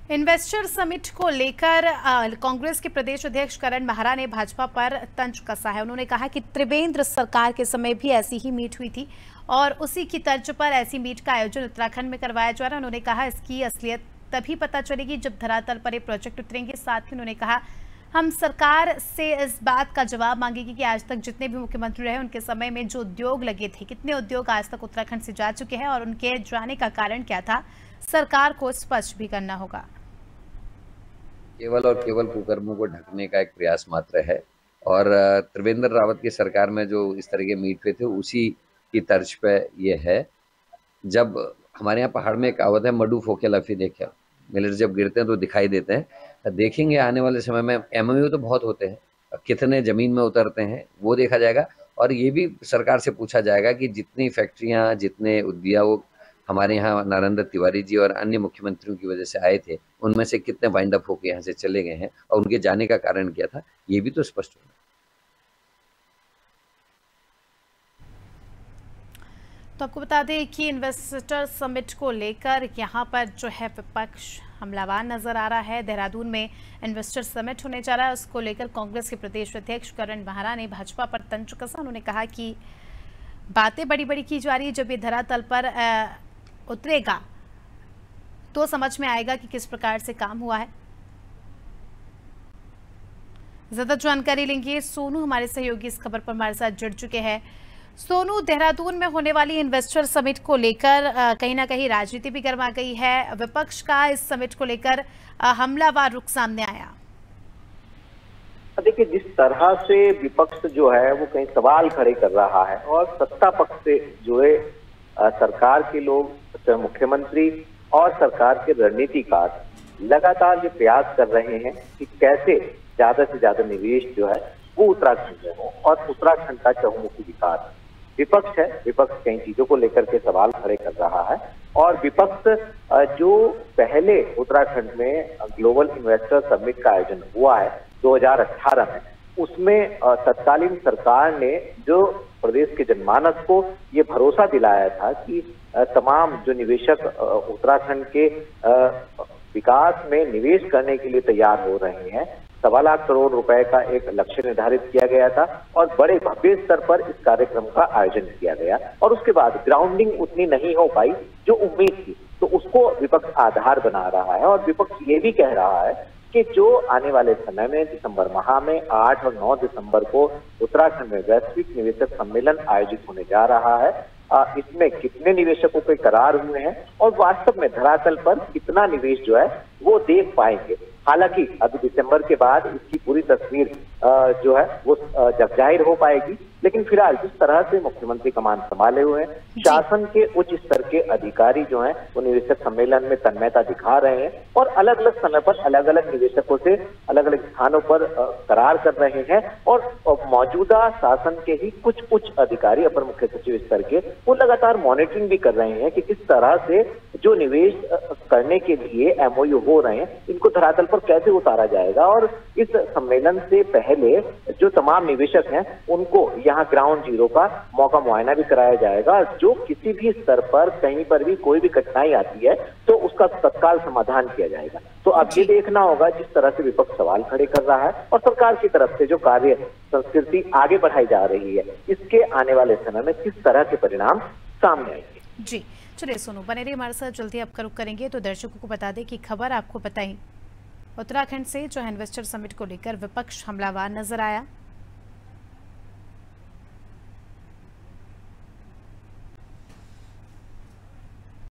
Investor summit को लेकर कांग्रेस के प्रदेश अध्यक्ष करण माहरा ने भाजपा पर तंज कसा है। उन्होंने कहा कि त्रिवेंद्र सरकार के समय भी ऐसी ही मीट हुई थी और उसी की तर्ज पर ऐसी मीट का आयोजन उत्तराखंड में करवाया जा रहा है। उन्होंने कहा इसकी असलियत तभी पता चलेगी जब धरातल पर ये प्रोजेक्ट उतरेंगे। साथ ही उन्होंने कहा हम सरकार से इस बात का जवाब मांगेंगे कि आज तक जितने भी मुख्यमंत्री रहे उनके समय में जो उद्योग लगे थे, कितने उद्योग आज तक उत्तराखंड से जा चुके हैं और उनके जाने का कारण क्या था, सरकार को स्पष्ट भी करना होगा। केवल और केवल कुकर्मों को ढकने का एक प्रयास मात्र है और त्रिवेंद्र रावत की सरकार में जो इस तरह के मीट हुए थे उसी की तर्ज पे ये है। जब हमारे यहाँ पहाड़ में एक कहावत है, मडू फोके लफी देखे, मिलर जब गिरते हैं तो दिखाई देते हैं। देखेंगे आने वाले समय में एमओयू तो बहुत होते हैं, कितने जमीन में उतरते हैं वो देखा जाएगा। और ये भी सरकार से पूछा जाएगा कि जितनी फैक्ट्रियाँ, जितने उद्योग हमारे यहाँ नरेंद्र तिवारी जी और अन्य मुख्यमंत्रियों की वजह से आए थे, उनमें से कितने वाइंड अप होकर यहाँ से चले गए हैं और उनके जाने का कारण क्या था, ये भी तो स्पष्ट होना। तो आपको बता दें कि इन्वेस्टर समिट को लेकर यहाँ पर जो है विपक्ष हमलावर नजर आ रहा है। देहरादून में इन्वेस्टर समिट होने जा रहा है, उसको लेकर कांग्रेस के प्रदेश अध्यक्ष करण माहरा ने भाजपा पर तंज कसा। उन्होंने कहा कि बातें बड़ी बड़ी की जा रही है, जब ये धरातल पर उतरेगा तो समझ में आएगा कि किस प्रकार से काम हुआ है। ज्यादा जानकारी लेंगे, सोनू हमारे सहयोगी इस खबर पर हमारे साथ जुड़ चुके हैं। सोनू, देहरादून में होने वाली इन्वेस्टर समिट को लेकर कहीं ना कहीं राजनीति भी गर्मा गई है। विपक्ष का इस समिट को लेकर हमलावर रुख सामने आया। देखिए, जिस तरह से विपक्ष जो है वो कहीं सवाल खड़े कर रहा है और सत्ता पक्ष से जो है सरकार के लोग, मुख्यमंत्री और सरकार के रणनीतिकार लगातार ये प्रयास कर रहे हैं कि कैसे ज्यादा से ज्यादा निवेश जो है वो उत्तराखंड में हो और उत्तराखंड का चहुमुखी विकास। विपक्ष है, विपक्ष कई चीजों को लेकर के सवाल खड़े कर रहा है और विपक्ष जो पहले उत्तराखंड में ग्लोबल इन्वेस्टर समिट का आयोजन हुआ है 2018 में, उसमें तत्कालीन सरकार ने जो प्रदेश के जनमानस को ये भरोसा दिलाया था कि तमाम जो निवेशक उत्तराखंड के विकास में निवेश करने के लिए तैयार हो रहे हैं, 1.25 लाख करोड़ रुपए का एक लक्ष्य निर्धारित किया गया था और बड़े भव्य स्तर पर इस कार्यक्रम का आयोजन किया गया और उसके बाद ग्राउंडिंग उतनी नहीं हो पाई जो उम्मीद थी, तो उसको विपक्ष आधार बना रहा है। और विपक्ष ये भी कह रहा है कि जो आने वाले समय में दिसंबर माह में 8 और 9 दिसंबर को उत्तराखंड में वैश्विक निवेशक सम्मेलन आयोजित होने जा रहा है, इसमें कितने निवेशकों के करार हुए हैं और वास्तव में धरातल पर कितना निवेश जो है वो देख पाएंगे। हालांकि अभी दिसंबर के बाद इसकी पूरी तस्वीर जो है वो जब जाहिर हो पाएगी, लेकिन फिलहाल जिस तरह से मुख्यमंत्री कमान संभाले हुए हैं, शासन के उच्च स्तर के अधिकारी जो हैं वो निवेशक सम्मेलन में तन्मयता दिखा रहे हैं और अलग अलग समय पर अलग अलग निवेशकों से अलग अलग स्थानों पर करार कर रहे हैं और मौजूदा शासन के ही कुछ उच्च अधिकारी, अपर मुख्य सचिव स्तर के, वो लगातार मॉनिटरिंग भी कर रहे हैं कि किस तरह से जो निवेश करने के लिए एमओयू हो रहे हैं इनको धरातल पर कैसे उतारा जाएगा। और इस सम्मेलन से पहले जो तमाम निवेशक हैं उनको यहाँ ग्राउंड जीरो का मौका मुआयना भी कराया जाएगा। जो किसी भी स्तर पर कहीं पर भी कोई भी कठिनाई आती है तो उसका तत्काल समाधान किया जाएगा। तो अब ये देखना होगा जिस तरह से विपक्ष सवाल खड़े कर रहा है और सरकार की तरफ से जो कार्य संस्कृति आगे बढ़ाई जा रही है, इसके आने वाले समय में किस तरह के परिणाम सामने आएंगे। जी चलिए सोनू, बने रहिए हमारे साथ, जल्दी आपका रुख करेंगे। तो दर्शकों को बता दें कि खबर आपको बताई उत्तराखंड से, जो इन्वेस्टर समिट को लेकर विपक्ष हमलावर नजर आया।